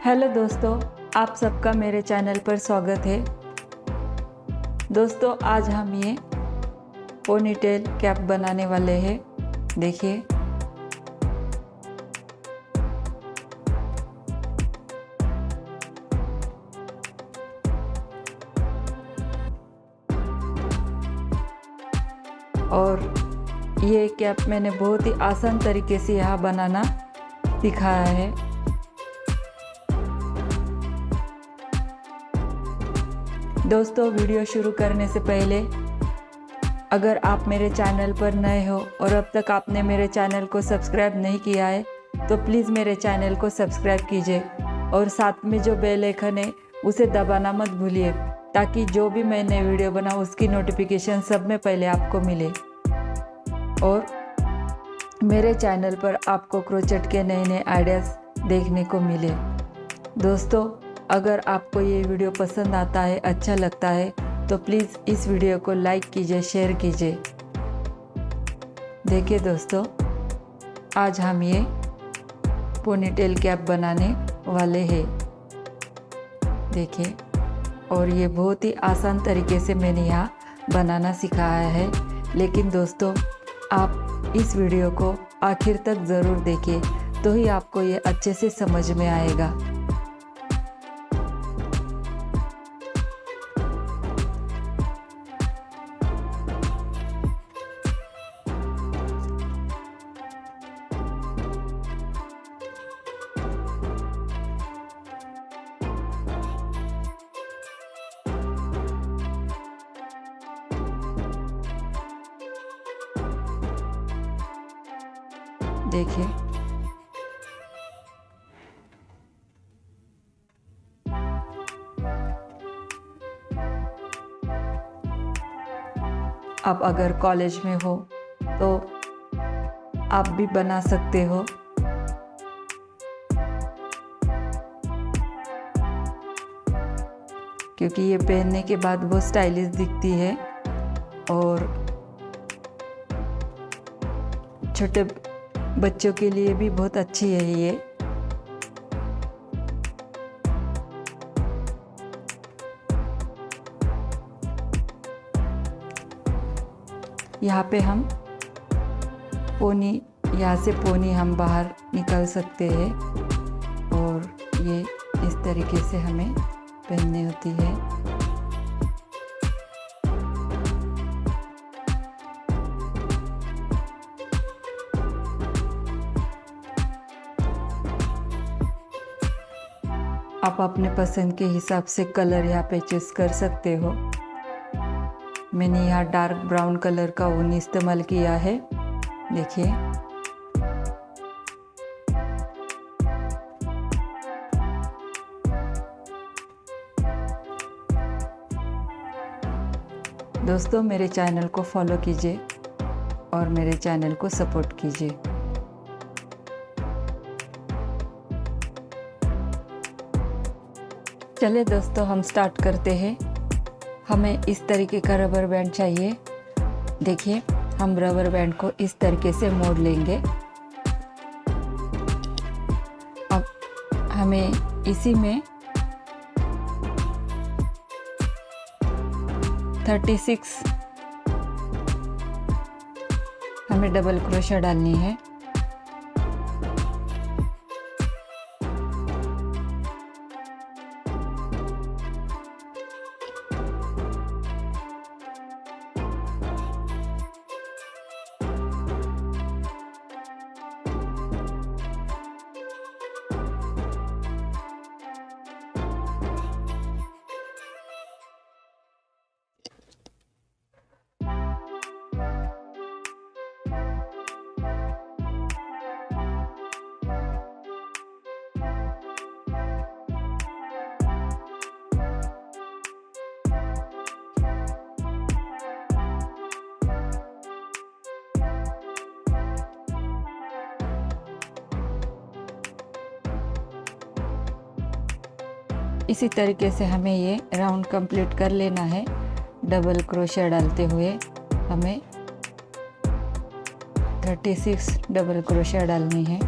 Hello दोस्तों, आप सबका मेरे चैनल पर स्वागत है। दोस्तों, आज हम ये पोनीटेल कैप बनाने वाले हैं। देखिए, और ये कैप मैंने बहुत ही आसान तरीके से यहाँ बनाना सिखाया है। दोस्तों, वीडियो शुरू करने से पहले अगर आप मेरे चैनल पर नए हो और अब तक आपने मेरे चैनल को सब्सक्राइब नहीं किया है तो प्लीज़ मेरे चैनल को सब्सक्राइब कीजिए और साथ में जो बेल आइकन है उसे दबाना मत भूलिए, ताकि जो भी मैं नई वीडियो बनाऊँ उसकी नोटिफिकेशन सब में पहले आपको मिले। और मेरे चैनल पर आपको क्रोचेट के नए नए आइडियाज़ देखने को मिले। दोस्तों, अगर आपको ये वीडियो पसंद आता है, अच्छा लगता है तो प्लीज़ इस वीडियो को लाइक कीजिए, शेयर कीजिए। देखिए दोस्तों, आज हम ये पोनीटेल कैप बनाने वाले हैं। देखिए, और ये बहुत ही आसान तरीके से मैंने यहाँ बनाना सिखाया है। लेकिन दोस्तों, आप इस वीडियो को आखिर तक ज़रूर देखें, तो ही आपको ये अच्छे से समझ में आएगा। देखिए, आप अगर कॉलेज में हो तो आप भी बना सकते हो। क्योंकि ये पहनने के बाद वो स्टाइलिश दिखती है और छोटे बच्चों के लिए भी बहुत अच्छी है ये। यहाँ पे हम पोनी, यहाँ से पोनी हम बाहर निकाल सकते हैं और ये इस तरीके से हमें पहननी होती है। आप अपने पसंद के हिसाब से कलर यहाँ पे चूज कर सकते हो। मैंने यहाँ डार्क ब्राउन कलर का ऊन इस्तेमाल किया है। देखिए, दोस्तों, मेरे चैनल को फॉलो कीजिए और मेरे चैनल को सपोर्ट कीजिए। चलिए दोस्तों, हम स्टार्ट करते हैं। हमें इस तरीके का रबर बैंड चाहिए। देखिए, हम रबर बैंड को इस तरीके से मोड़ लेंगे। अब हमें इसी में 36 हमें डबल क्रोशा डालनी है। इसी तरीके से हमें ये राउंड कंप्लीट कर लेना है। डबल क्रोशिया डालते हुए हमें 36 डबल क्रोशिया डालनी है।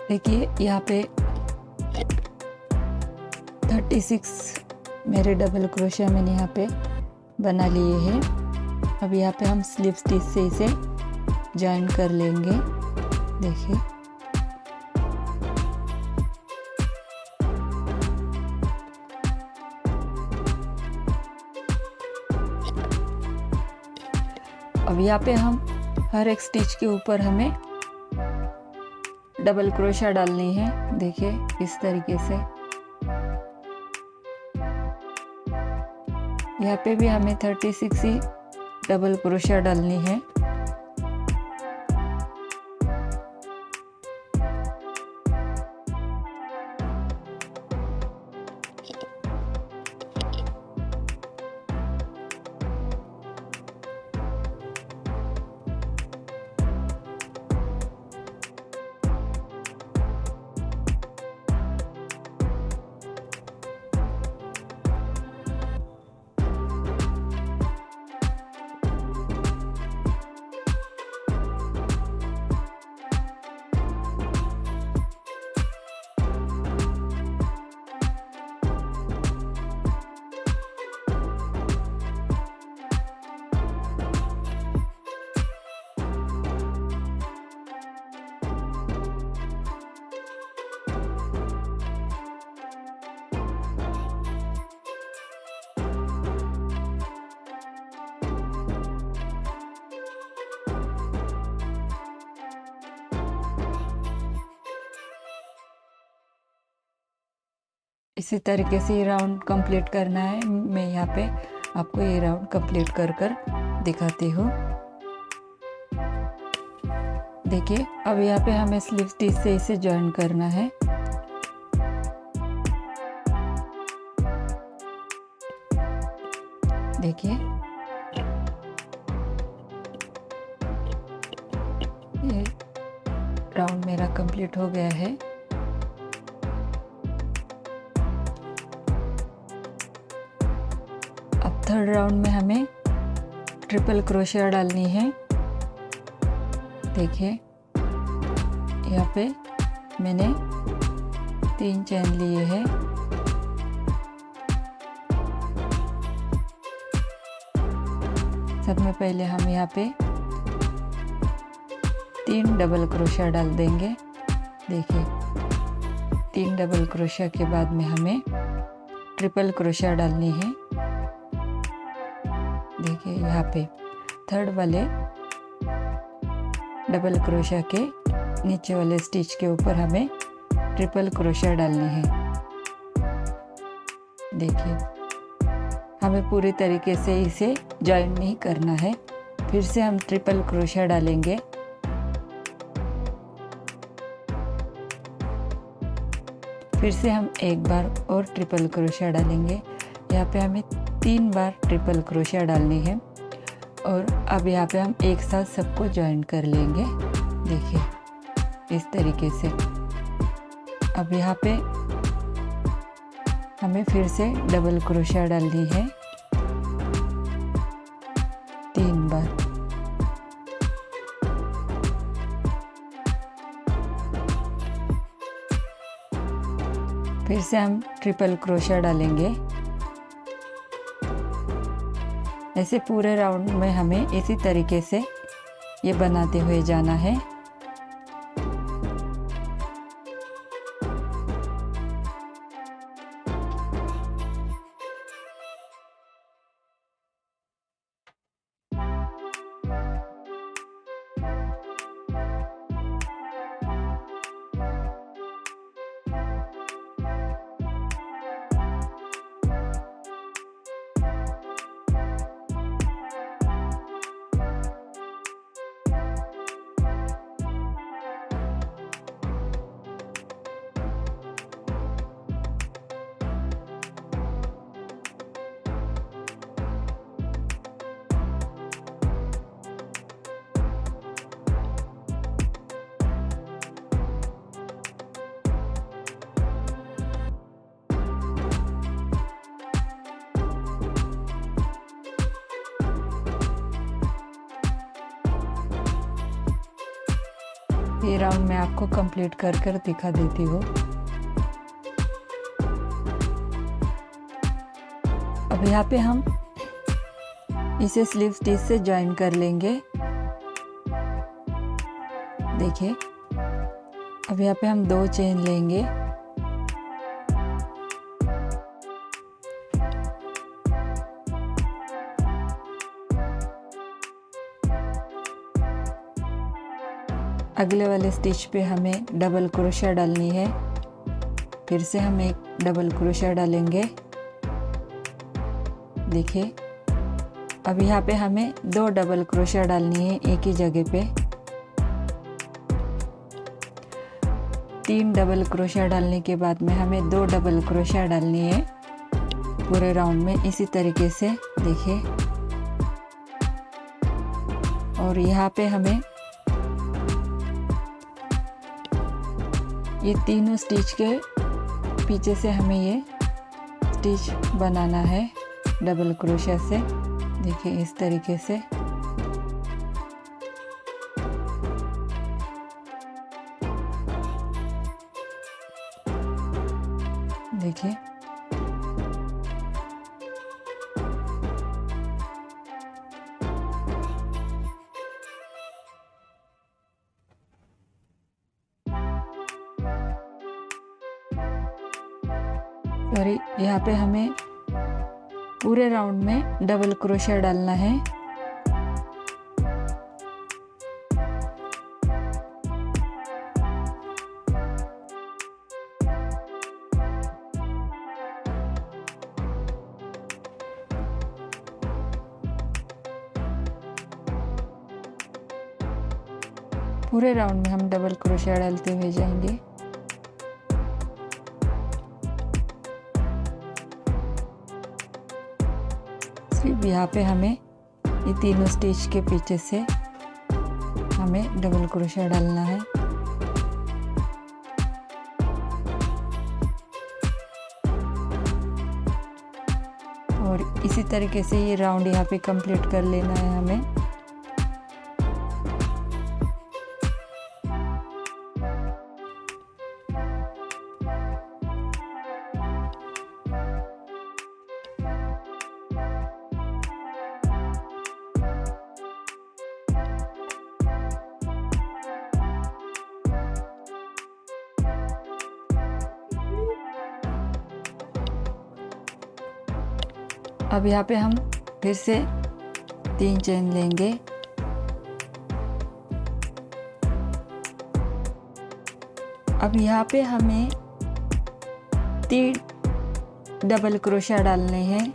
देखिए यहाँ पे 36 मेरे डबल क्रोशिया मैंने यहाँ पे बना लिए हैं। अब यहाँ पे हम स्लिप स्टिच से इसे जॉइन कर लेंगे। देखिए अब यहाँ पे हम हर एक स्टिच के ऊपर हमें डबल क्रोशिया डालनी है। देखिए इस तरीके से यहाँ पे भी हमें 36 ही डबल क्रोशिया डालनी है। इसी तरीके से ये राउंड कंप्लीट करना है। मैं यहाँ पे आपको ये राउंड कंप्लीट कर दिखाती हूँ। देखिए अब यहाँ पे हमें स्लिप स्टिच से इसे जॉइन करना है। देखिए ये राउंड मेरा कंप्लीट हो गया है। अब थर्ड राउंड में हमें ट्रिपल क्रोशिया डालनी है। देखिए यहाँ पे मैंने 3 चेन लिए हैं। सब में पहले हम यहाँ पे 3 डबल क्रोशिया डाल देंगे। देखिए 3 डबल क्रोशिया के बाद में हमें ट्रिपल क्रोशिया डालनी है। देखिए यहाँ पे थर्ड वाले डबल क्रोशिया के नीचे वाले स्टिच के ऊपर हमें ट्रिपल क्रोशिया डालनी है। देखिए हमें पूरी तरीके से इसे जॉइन नहीं करना है। फिर से हम ट्रिपल क्रोशिया डालेंगे। फिर से हम एक बार और ट्रिपल क्रोशिया डालेंगे। यहाँ पे हमें 3 बार ट्रिपल क्रोशिया डालनी है। और अब यहाँ पे हम एक साथ सबको जॉइन कर लेंगे। देखिए इस तरीके से। अब यहाँ पे हमें फिर से डबल क्रोशिया डालनी है 3 बार। फिर से हम ट्रिपल क्रोशिया डालेंगे। ऐसे पूरे राउंड में हमें इसी तरीके से ये बनाते हुए जाना है। ये राउंड मैं आपको कंप्लीट कर कर दिखा देती हूँ। अब यहाँ पे हम इसे स्लीव स्टिच से ज्वाइन कर लेंगे। देखिए, अब यहाँ पे हम 2 चेन लेंगे। अगले वाले स्टिच पे हमें डबल क्रोशिया डालनी है। फिर से हम एक डबल क्रोशिया डालेंगे। देखिए, अब यहाँ पे हमें 2 डबल क्रोशिया डालनी है एक ही जगह पे। 3 डबल क्रोशिया डालने के बाद में हमें 2 डबल क्रोशिया डालनी है पूरे राउंड में, इसी तरीके से। देखिए, और यहाँ पे हमें ये तीनों स्टिच के पीछे से हमें ये स्टिच बनाना है डबल क्रोशिया से। देखिए, इस तरीके से। देखिए, सॉरी, यहाँ पे हमें पूरे राउंड में डबल क्रोशिया डालना है। पूरे राउंड में हम डबल क्रोशिया डालते हुए जाएंगे। सिर्फ यहाँ पे हमें ये तीनों स्टिच के पीछे से हमें डबल क्रोशिया डालना है। और इसी तरीके से ये राउंड यहाँ पे कंप्लीट कर लेना है हमें। अब यहाँ पे हम फिर से 3 चेन लेंगे। अब यहाँ पे हमें 3 डबल क्रोशिया डालने हैं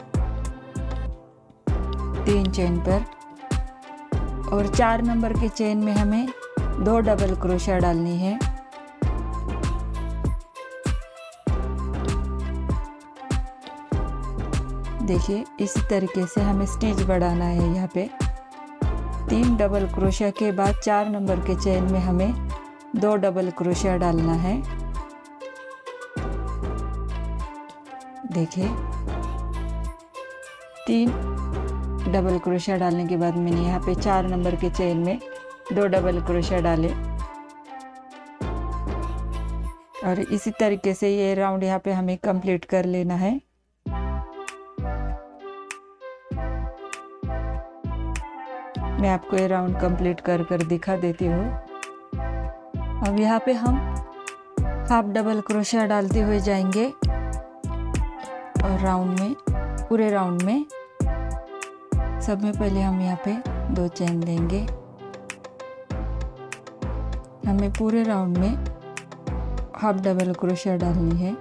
3 चेन पर, और 4 नंबर के चेन में हमें 2 डबल क्रोशिया डालनी है। देखिए, इसी तरीके से हमें स्टिच बढ़ाना है। यहाँ पे 3 डबल क्रोशिया के बाद 4 नंबर के चेन में हमें 2 डबल क्रोशिया डालना है। देखिए, 3 डबल क्रोशिया डालने के बाद मैंने यहाँ पे 4 नंबर के चेन में 2 डबल क्रोशिया डाले, और इसी तरीके से ये राउंड यहाँ पे हमें कंप्लीट कर लेना है। मैं आपको ये राउंड कंप्लीट कर कर दिखा देती हूँ। अब यहाँ पे हम हाफ डबल क्रोशिया डालते हुए जाएंगे, और राउंड में, पूरे राउंड में सब में पहले हम यहाँ पे 2 चेन लेंगे। हमें पूरे राउंड में हाफ डबल क्रोशिया डालनी है।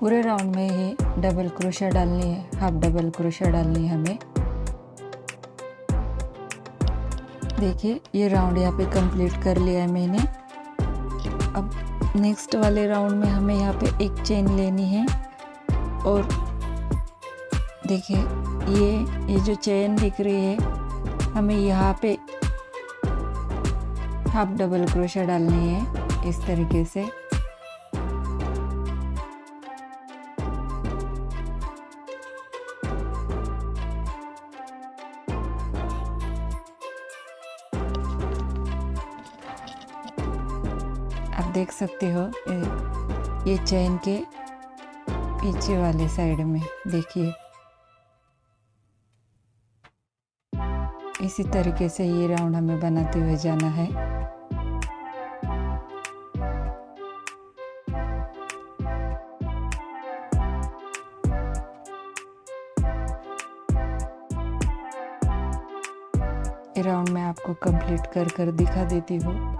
पूरे राउंड में ही डबल क्रोशिया डालनी है, हाफ डबल क्रोशिया डालनी है हमें। देखिए ये राउंड यहाँ पे कंप्लीट कर लिया है मैंने। अब नेक्स्ट वाले राउंड में हमें यहाँ पे एक चेन लेनी है और देखिए ये जो चेन दिख रही है हमें यहाँ पे हाफ डबल क्रोशिया डालनी है इस तरीके से। आप देख सकते हो ये चेन के पीछे वाले साइड में देखिए इसी तरीके से ये राउंड हमें बनाते हुए जाना है। ये राउंड मैं आपको कंप्लीट कर दिखा देती हूँ।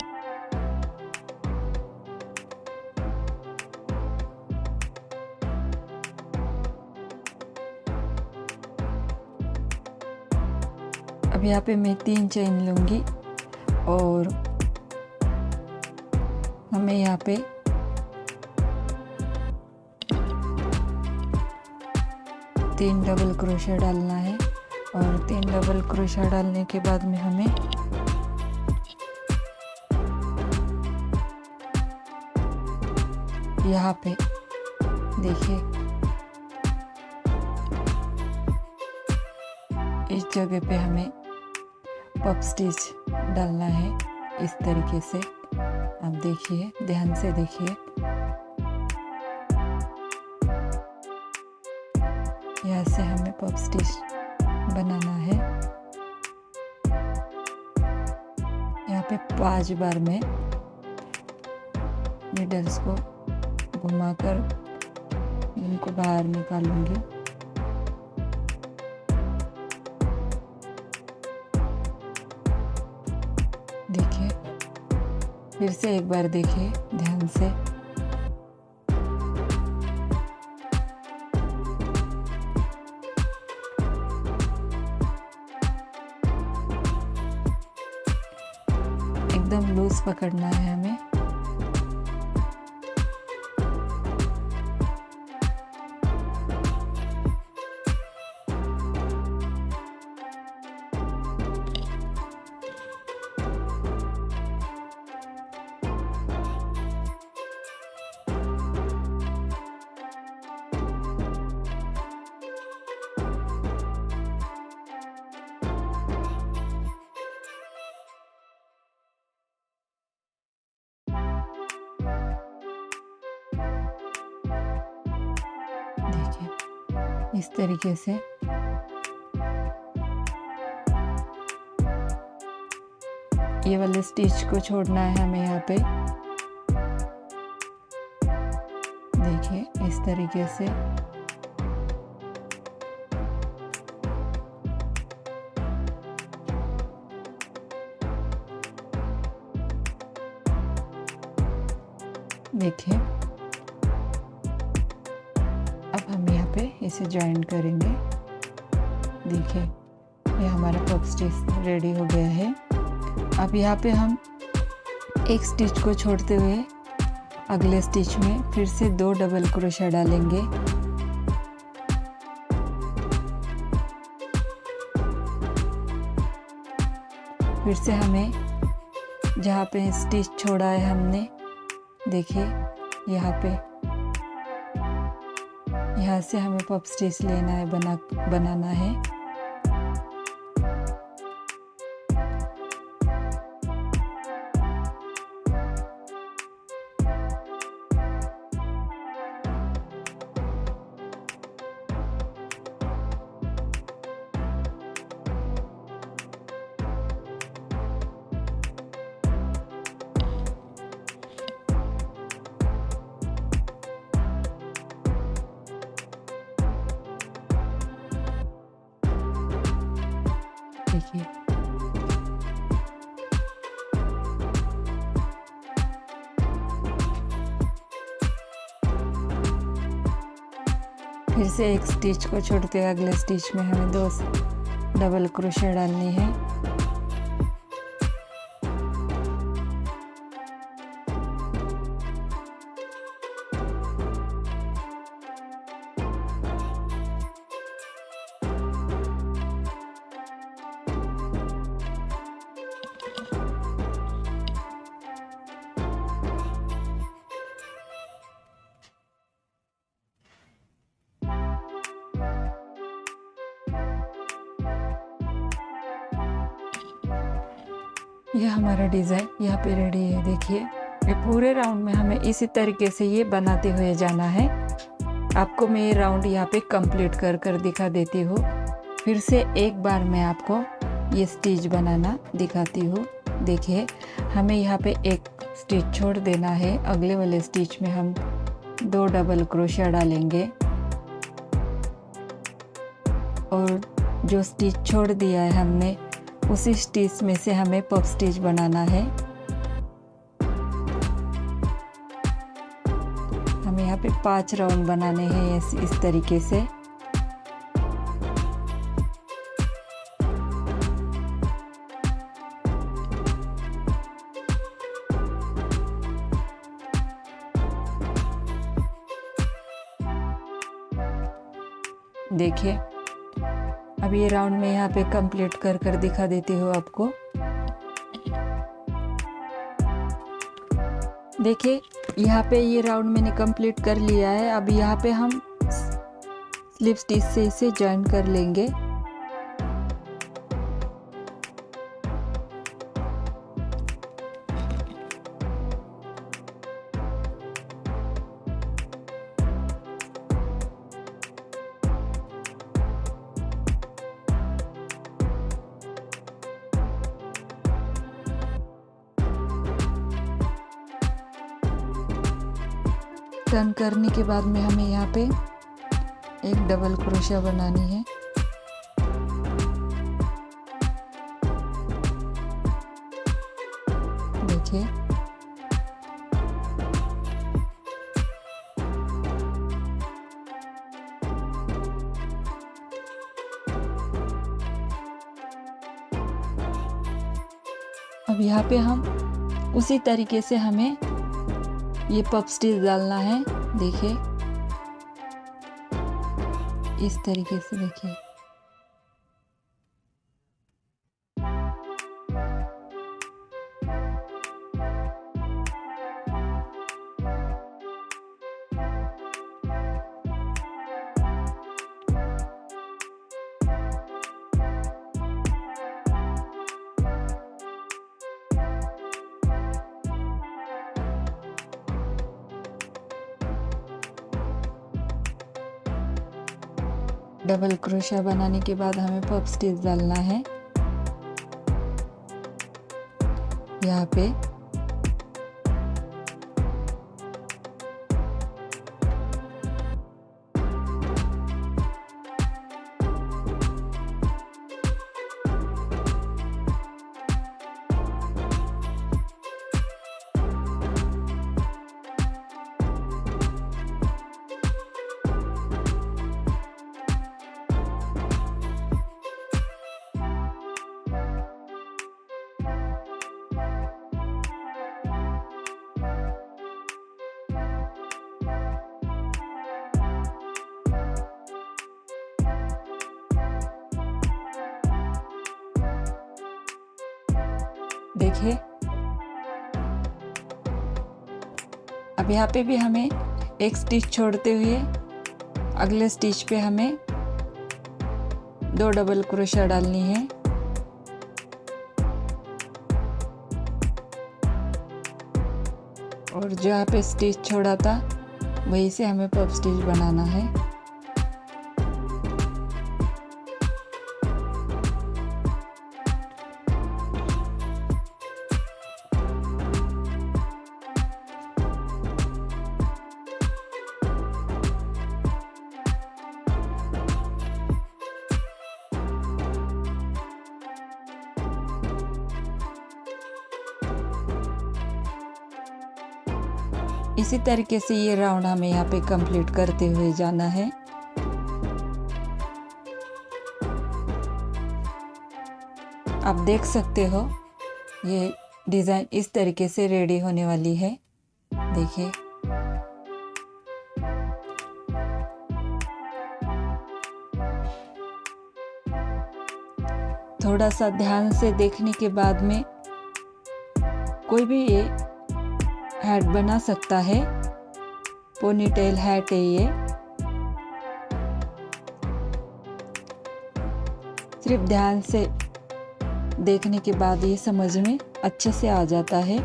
अब यहाँ पे मैं 3 चेन लूँगी और हमें यहाँ पे तीन डबल क्रोशिया डालना है और 3 डबल क्रोशिया डालने के बाद में हमें यहाँ पे देखिए इस जगह पे हमें पफ स्टिच डालना है इस तरीके से। आप देखिए, ध्यान से देखिए। यहाँ से हमें पफ स्टिच बनाना है। यहाँ पे 5 बार में नीडल्स को घुमाकर इनको बाहर निकालूंगी। देखिए, फिर से एक बार देखिए ध्यान से। एकदम लूज पकड़ना है हमें। देखिए इस तरीके से ये वाले स्टिच को छोड़ना है हमें यहाँ पे। देखिए इस तरीके से। देखिए अब हम यहाँ पे इसे जॉइन करेंगे। देखिए ये हमारा पफ स्टिच रेडी हो गया है। अब यहाँ पे हम एक स्टिच को छोड़ते हुए अगले स्टिच में फिर से 2 डबल क्रोशिया डालेंगे। फिर से हमें जहाँ पे स्टिच छोड़ा है हमने, देखिए यहाँ पे, यहाँ से हमें पफ स्टिच लेना है, बनाना है। देखिए फिर से एक स्टिच को छोड़ते हुए अगले स्टिच में हमें 2 डबल क्रोशिया डालनी है। यह हमारा डिज़ाइन यहाँ पे रेडी है। देखिए ये पूरे राउंड में हमें इसी तरीके से ये बनाते हुए जाना है। आपको मैं ये राउंड यहाँ पे कंप्लीट कर कर दिखा देती हूँ। फिर से एक बार मैं आपको ये स्टिच बनाना दिखाती हूँ। देखिए हमें यहाँ पे एक स्टिच छोड़ देना है। अगले वाले स्टिच में हम 2 डबल क्रोशिया डालेंगे और जो स्टिच छोड़ दिया है हमने उसी स्टिच में से हमें पफ स्टिच बनाना है। हमें यहाँ पे 5 राउंड बनाने हैं इस तरीके से। देखिए अब ये राउंड में यहाँ पे कंप्लीट कर कर दिखा देती हूँ आपको। देखिए यहाँ पे ये राउंड मैंने कंप्लीट कर लिया है। अब यहाँ पे हम स्लिप स्टिच से इसे जॉइन कर लेंगे। टर्न करने के बाद में हमें यहाँ पे एक डबल क्रोशिया बनानी है। देखिए अब यहाँ पे हम उसी तरीके से हमें ये पफ स्टिच डालना है। देखिए इस तरीके से देखिए। डबल क्रोशिया बनाने के बाद हमें पफ स्टिच डालना है यहाँ पे। देखिए अब यहाँ पे भी हमें एक स्टिच छोड़ते हुए अगले स्टिच पे हमें 2 डबल क्रोशिया डालनी है। और जो यहाँ पे स्टिच छोड़ा था वहीं से हमें पफ स्टिच बनाना है। इसी तरीके से ये राउंड हमें यहाँ पे कंप्लीट करते हुए जाना है। आप देख सकते हो ये डिज़ाइन इस तरीके से रेडी होने वाली है। देखिए थोड़ा सा ध्यान से देखने के बाद में कोई भी ये हैट बना सकता है। पोनीटेल हैट है ये। सिर्फ ध्यान से देखने के बाद ये समझ में अच्छे से आ जाता है।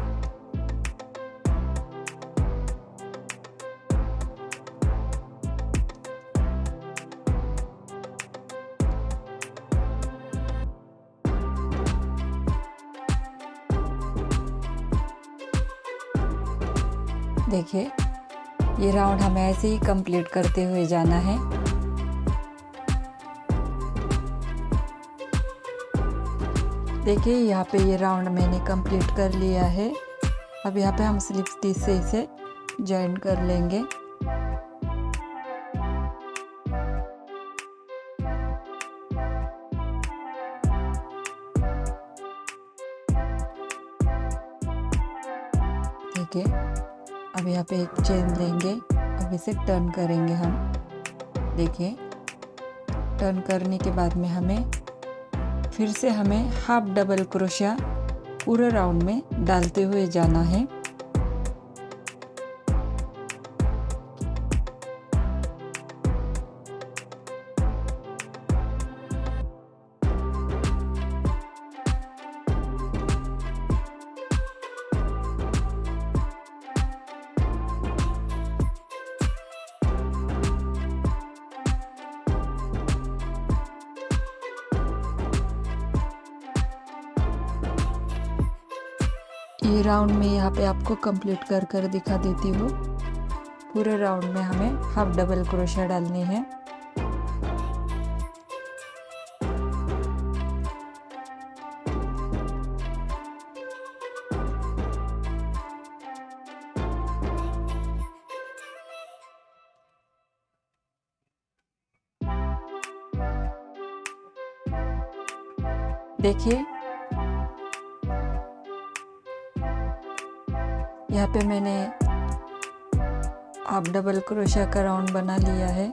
देखिए ये राउंड हमें ऐसे ही कंप्लीट करते हुए जाना है। देखिए यहाँ पे ये राउंड मैंने कंप्लीट कर लिया है। अब यहाँ पे हम स्लिप स्टिच से इसे जॉइन कर लेंगे। ठीक है, अब यहाँ पे एक चेन लेंगे। अब इसे टर्न करेंगे हम। देखिए टर्न करने के बाद में फिर से हमें हाफ डबल क्रोशिया पूरे राउंड में डालते हुए जाना है। ये राउंड में यहाँ पे आपको कंप्लीट कर दिखा देती हूँ। पूरे राउंड में हमें हाफ डबल क्रोशिया डालनी है। देखिए यहाँ पे मैंने हाफ डबल क्रोशिया का राउंड बना लिया है।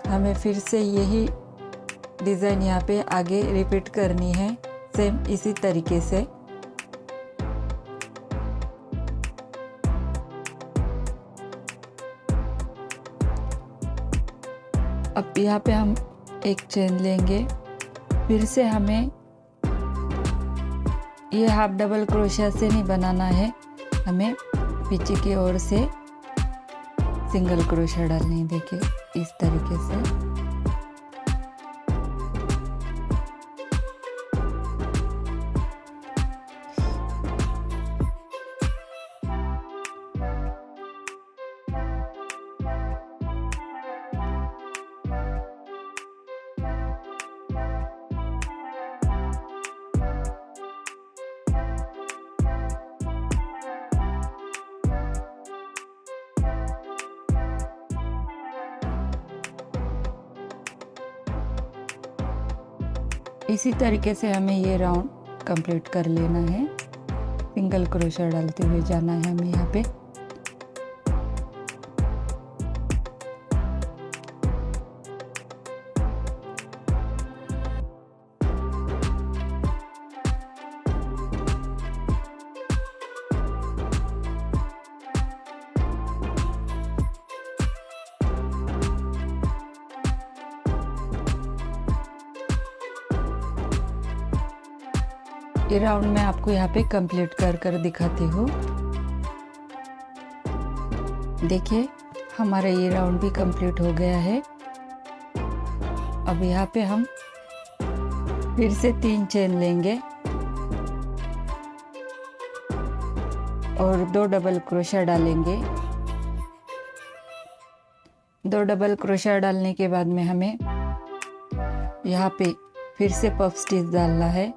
हमें फिर से यही डिज़ाइन यहाँ पे आगे रिपीट करनी है, सेम इसी तरीके से। अब यहाँ पे हम एक चेन लेंगे। फिर से हमें ये हाफ डबल क्रोशिया से नहीं बनाना है, हमें पीछे की ओर से सिंगल क्रोशिया डालनी है। देखिए इस तरीके से। इसी तरीके से हमें ये राउंड कंप्लीट कर लेना है। सिंगल क्रोशिया डालते हुए जाना है हमें यहाँ पे। ये राउंड मैं आपको यहाँ पे कंप्लीट कर दिखाती हूँ। देखिए हमारा ये राउंड भी कंप्लीट हो गया है। अब यहाँ पे हम फिर से 3 चेन लेंगे और 2 डबल क्रोशिया डालेंगे। 2 डबल क्रोशिया डालने के बाद में हमें यहाँ पे फिर से पफ स्टिच डालना है।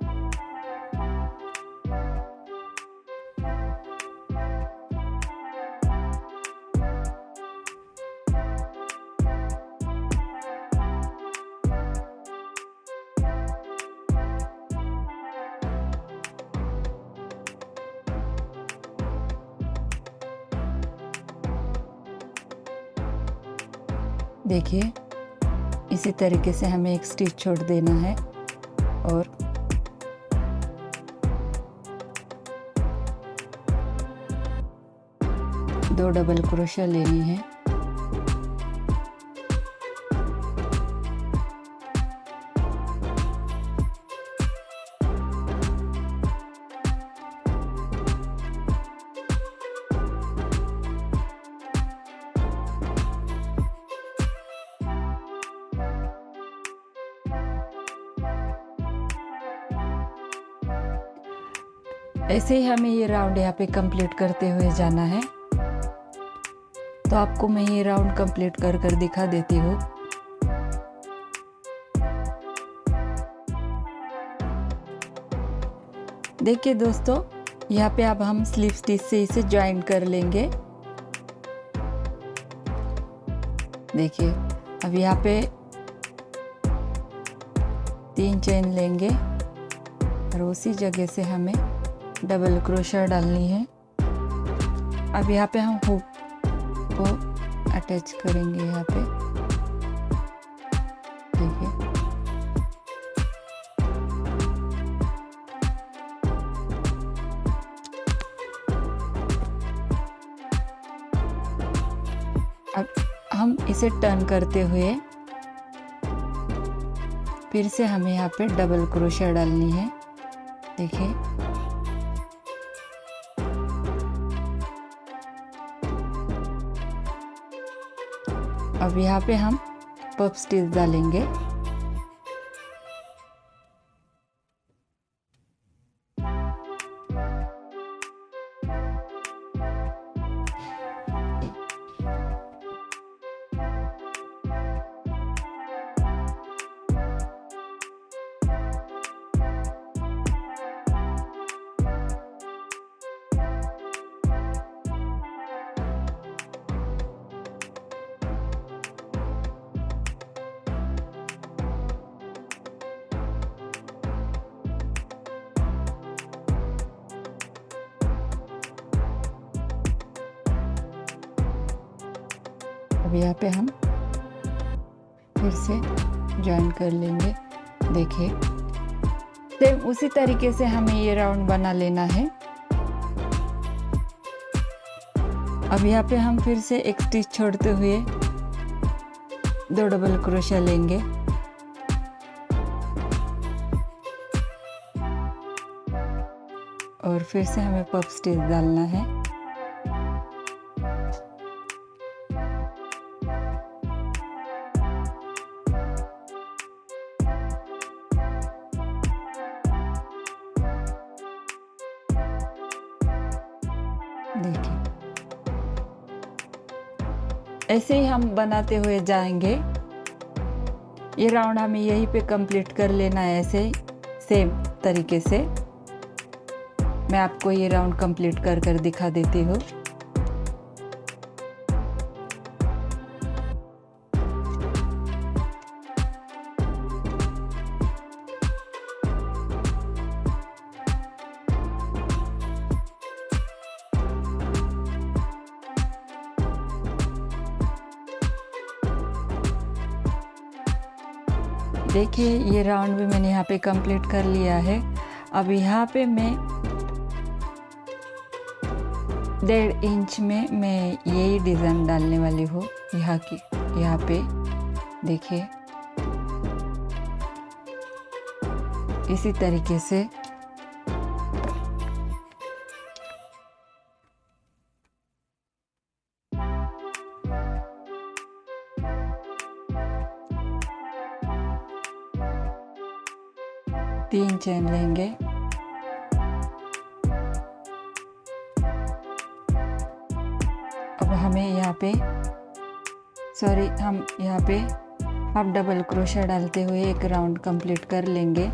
देखिए इसी तरीके से हमें एक स्टिच छोड़ देना है और दो डबल क्रोशिया लेनी है। ऐसे ही हमें ये राउंड यहाँ पे कंप्लीट करते हुए जाना है। तो आपको मैं ये राउंड कंप्लीट कर कर दिखा देती हूँ। देखिए दोस्तों, यहाँ पे अब हम स्लीव स्टिच से इसे ज्वाइन कर लेंगे। देखिए अब यहाँ पे 3 चेन लेंगे और उसी जगह से हमें डबल क्रोशिया डालनी है। अब यहाँ पे हम हुक को अटैच करेंगे। यहाँ पे देखिए अब हम इसे टर्न करते हुए फिर से हमें यहाँ पे डबल क्रोशिया डालनी है। देखिए अब यहाँ पे हम पफ स्टिच डालेंगे। अब यहाँ पे हम फिर से ज्वाइन कर लेंगे। देखिए सेम उसी तरीके से हमें ये राउंड बना लेना है। अब यहाँ पे हम फिर से एक स्टिच छोड़ते हुए 2 डबल क्रोशिया लेंगे और फिर से हमें पफ स्टिच डालना है। देखिए ऐसे ही हम बनाते हुए जाएंगे। ये राउंड हमें यहीं पे कंप्लीट कर लेना है। ऐसे ही सेम तरीके से मैं आपको ये राउंड कंप्लीट कर कर दिखा देती हूँ। देखिए ये राउंड भी मैंने यहाँ पे कंप्लीट कर लिया है। अब यहाँ पे मैं 1.5 इंच में मैं यही डिज़ाइन डालने वाली हूँ। यहाँ पे देखिए इसी तरीके से तीन चेन लेंगे। अब हमें यहाँ पे हम यहाँ पे अब डबल क्रोशिया डालते हुए एक राउंड कंप्लीट कर लेंगे।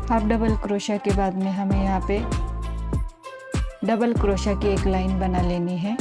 हाफ डबल क्रोशिया के बाद में हमें यहाँ पे डबल क्रोशा की एक लाइन बना लेनी है।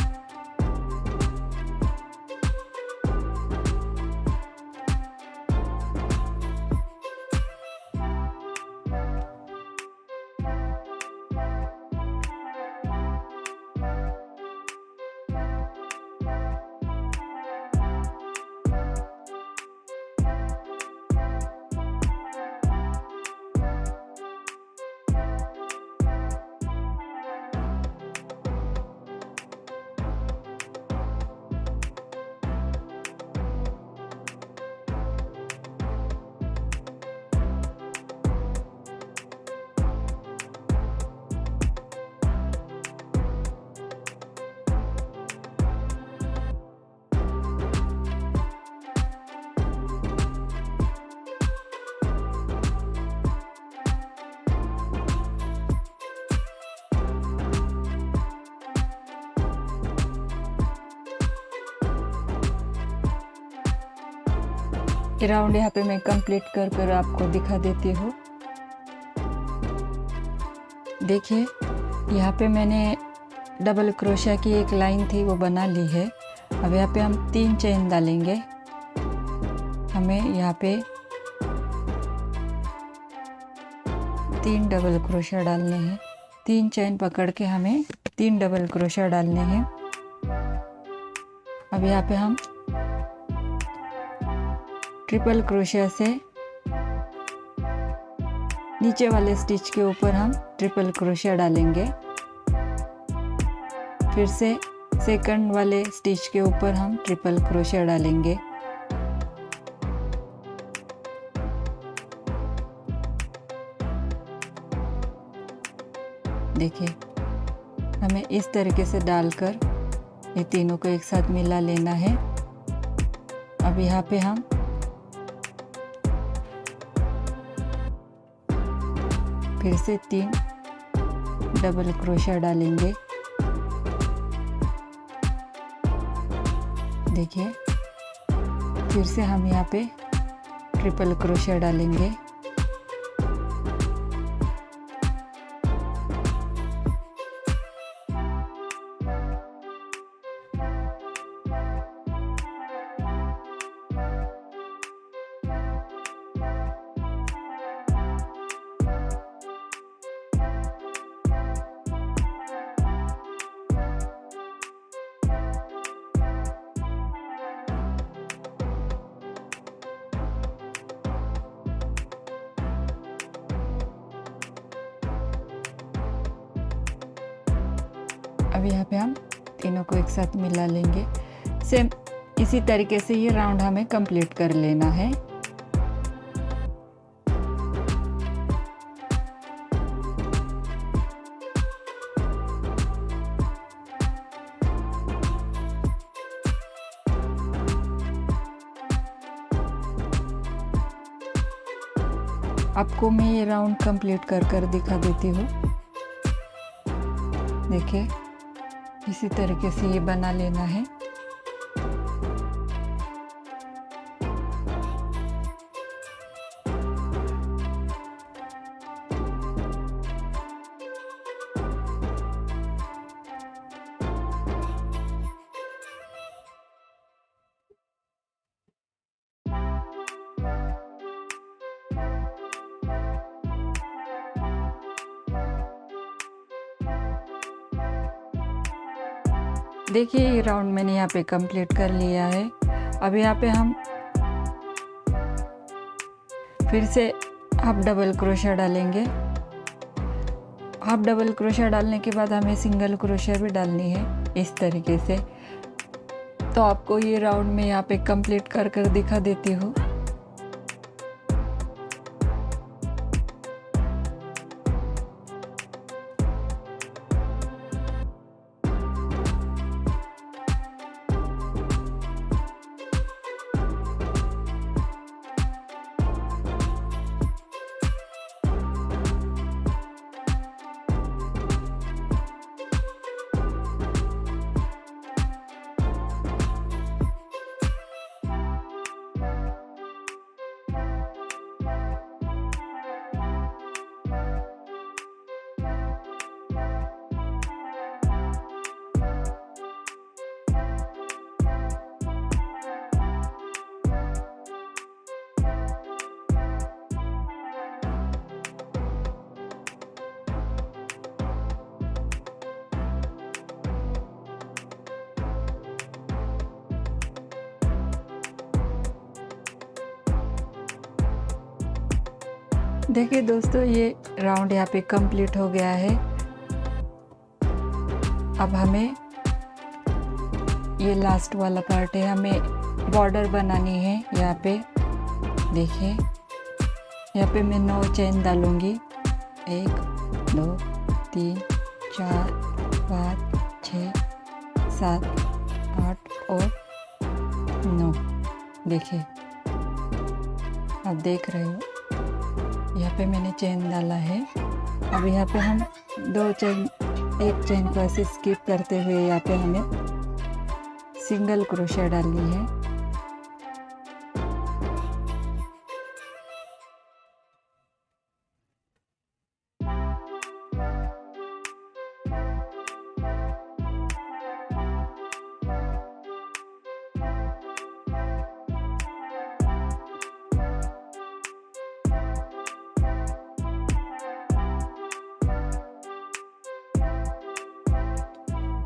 ये राउंड यहाँ पे मैं कंप्लीट कर कर आपको दिखा देती हूँ। देखिए यहाँ पे मैंने डबल क्रोशिया की एक लाइन थी वो बना ली है। अब यहाँ पे हम 3 चेन डालेंगे। हमें यहाँ पे 3 डबल क्रोशिया डालने हैं। 3 चेन पकड़ के हमें 3 डबल क्रोशिया डालने हैं। अब यहाँ पे हम ट्रिपल क्रोशिया से नीचे वाले स्टिच के ऊपर हम ट्रिपल क्रोशिया डालेंगे। फिर से सेकंड वाले स्टिच के ऊपर हम ट्रिपल क्रोशिया डालेंगे। देखिए हमें इस तरीके से डालकर ये तीनों को एक साथ मिला लेना है। अब यहाँ पे हम फिर से 3 डबल क्रोशिया डालेंगे। देखिए फिर से हम यहाँ पे ट्रिपल क्रोशिया डालेंगे। अब यहाँ पे हम तीनों को एक साथ मिला लेंगे। सेम इसी तरीके से ये राउंड हमें कंप्लीट कर लेना है। आपको मैं ये राउंड कंप्लीट कर दिखा देती हूँ। देखिए इसी तरीके से ये बना लेना है। देखिए ये राउंड मैंने यहाँ पे कंप्लीट कर लिया है। अब यहाँ पे हम फिर से हाफ डबल क्रोशिया डालेंगे। हाफ डबल क्रोशिया डालने के बाद हमें सिंगल क्रोशिया भी डालनी है इस तरीके से। तो आपको ये राउंड में यहाँ पे कंप्लीट कर दिखा देती हूँ। देखिए दोस्तों, ये राउंड यहाँ पे कंप्लीट हो गया है। अब हमें ये लास्ट वाला पार्ट है, हमें बॉर्डर बनानी है। यहाँ पे देखिए, यहाँ पे मैं 9 चेन डालूंगी। 1 2 3 4 5 6 7 8 और 9। देखिए, आप देख रहे हो, यहाँ पे मैंने चेन डाला है। अब यहाँ पे हम 2 चेन, एक चेन को ऐसे स्किप करते हुए यहाँ पे हमें सिंगल क्रोशिया डालनी है।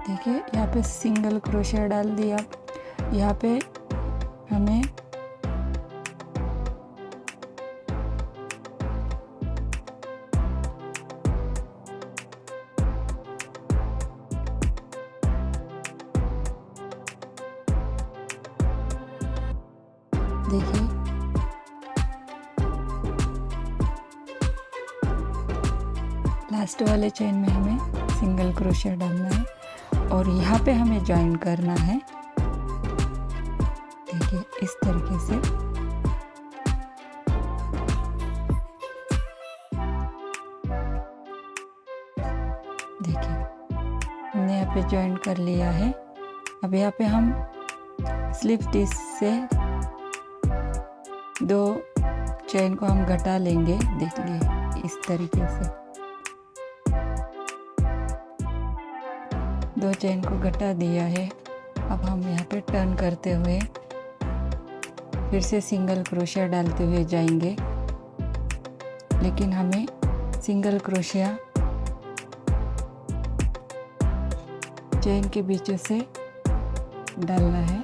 देखिए, यहाँ पे सिंगल क्रोशिया डाल दिया। यहाँ पे हमें देखिए, लास्ट वाले चेन में हमें सिंगल क्रोशिया डालना है और यहाँ पे हमें ज्वाइन करना है। देखिए, इस तरीके से। देखिए, हमने यहाँ पे ज्वाइन कर लिया है। अब यहाँ पे हम स्लिप स्टिच से 2 चेन को हम घटा लेंगे। देखिए, इस तरीके से 2 चेन को घटा दिया है। अब हम यहाँ पे टर्न करते हुए फिर से सिंगल क्रोशिया डालते हुए जाएंगे, लेकिन हमें सिंगल क्रोशिया चेन के बीचों से डालना है।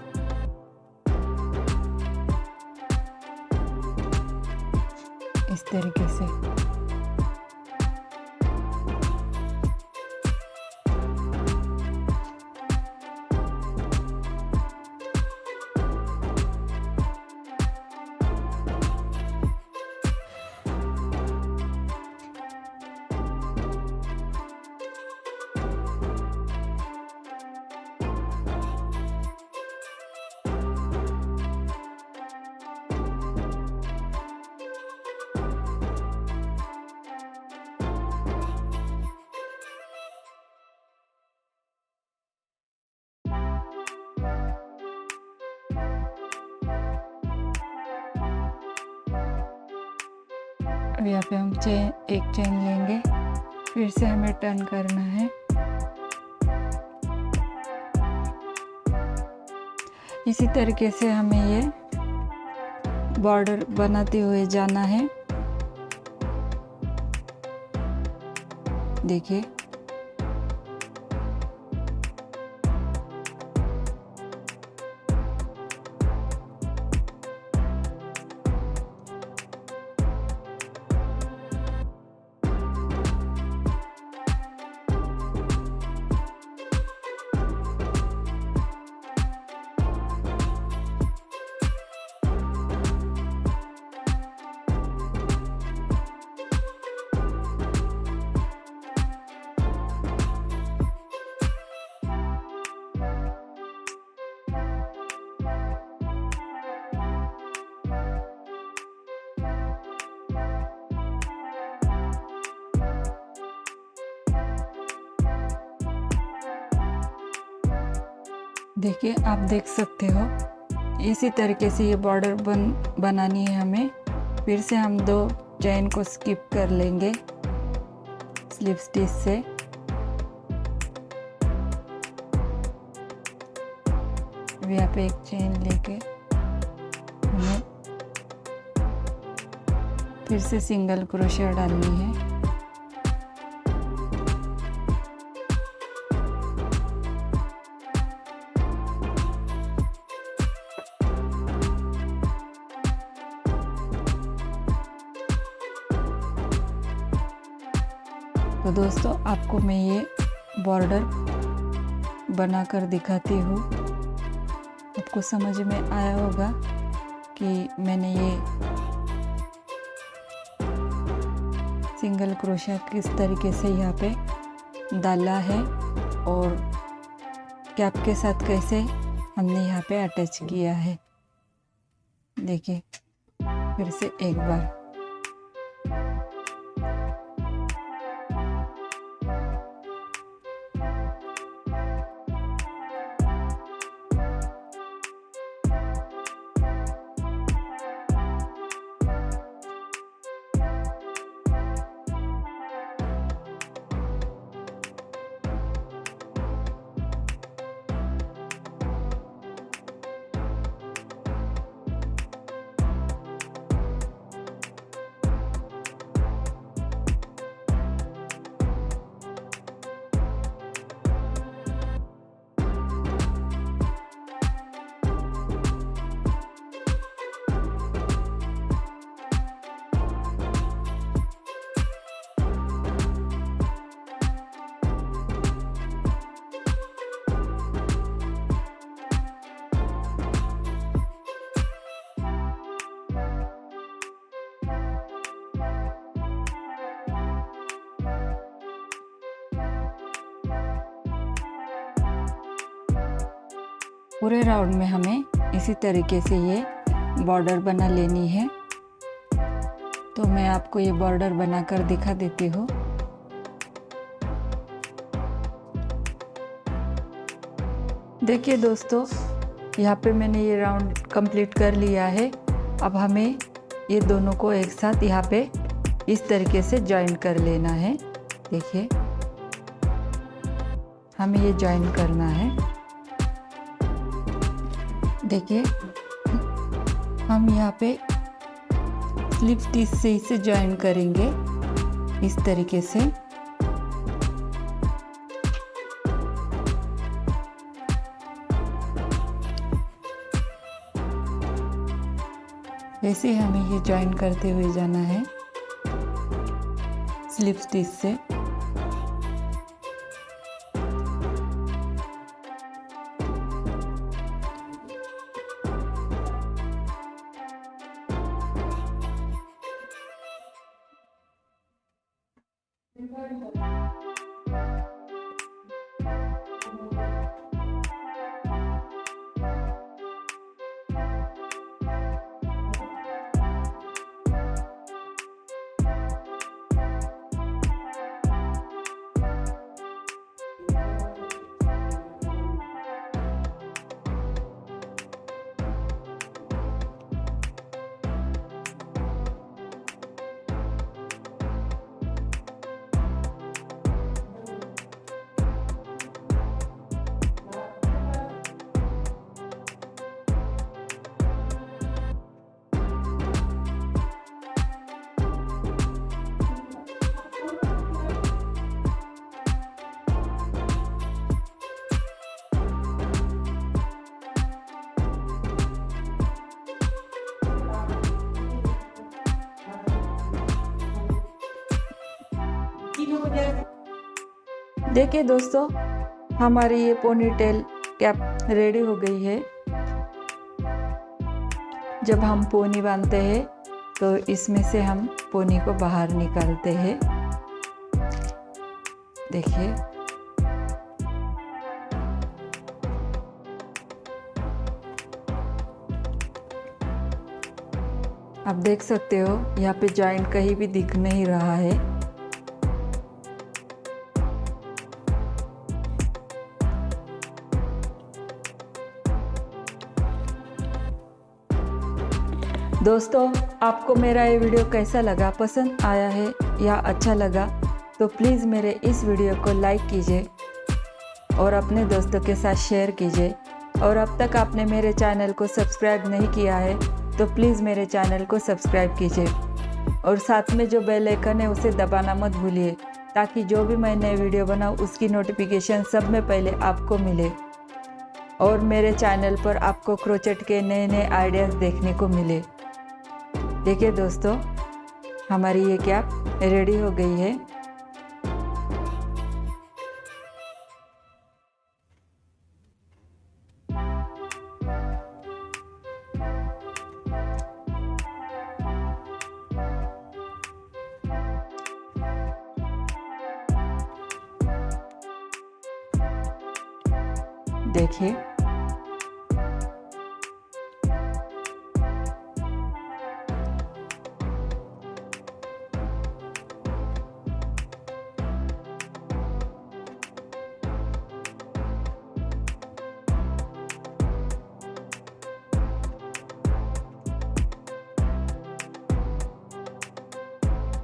इस तरीके से। अब यहाँ पे हम एक चेन लेंगे, फिर से हमें टर्न करना है। इसी तरीके से हमें ये बॉर्डर बनाते हुए जाना है। देखिए, देखिए, आप देख सकते हो, इसी तरीके से ये बॉर्डर बनानी है हमें। फिर से हम 2 चेन को स्किप कर लेंगे स्लिप स्टिच से। अब यहाँ पे एक चेन लेके हमें फिर से सिंगल क्रोशिया डालनी है। तो दोस्तों आपको मैं ये बॉर्डर बनाकर दिखाती हूँ। आपको समझ में आया होगा कि मैंने ये सिंगल क्रोशा किस तरीके से यहाँ पे डाला है और कैप के साथ कैसे हमने यहाँ पे अटैच किया है। देखिए फिर से एक बार। पूरे राउंड में हमें इसी तरीके से ये बॉर्डर बना लेनी है। तो मैं आपको ये बॉर्डर बनाकर दिखा देती हूँ। देखिए दोस्तों, यहाँ पे मैंने ये राउंड कंप्लीट कर लिया है। अब हमें ये दोनों को एक साथ यहाँ पे इस तरीके से जॉइन कर लेना है। देखिए हमें ये जॉइन करना है। देखिए हम यहाँ पे स्लिप स्टिच से इसे जॉइन करेंगे इस तरीके से। वैसे हमें ये जॉइन करते हुए जाना है स्लिप स्टिच से। देखिए दोस्तों, हमारी ये पोनी टेल कैप रेडी हो गई है। जब हम पोनी बांधते हैं तो इसमें से हम पोनी को बाहर निकालते हैं। देखिए आप देख सकते हो यहाँ पे जॉइंट कहीं भी दिख नहीं रहा है। दोस्तों, आपको मेरा ये वीडियो कैसा लगा, पसंद आया है या अच्छा लगा तो प्लीज़ मेरे इस वीडियो को लाइक कीजिए और अपने दोस्तों के साथ शेयर कीजिए। और अब तक आपने मेरे चैनल को सब्सक्राइब नहीं किया है तो प्लीज़ मेरे चैनल को सब्सक्राइब कीजिए और साथ में जो बेल आइकन है उसे दबाना मत भूलिए, ताकि जो भी मैं नए वीडियो बनाऊँ उसकी नोटिफिकेशन सब में पहले आपको मिले और मेरे चैनल पर आपको क्रोचेट के नए नए आइडियाज़ देखने को मिले। देखिए दोस्तों, हमारी ये कैप रेडी हो गई है। देखिए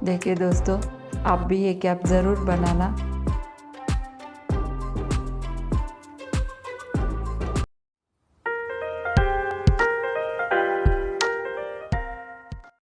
देखिए दोस्तों, आप भी ये कैप ज़रूर बनाना।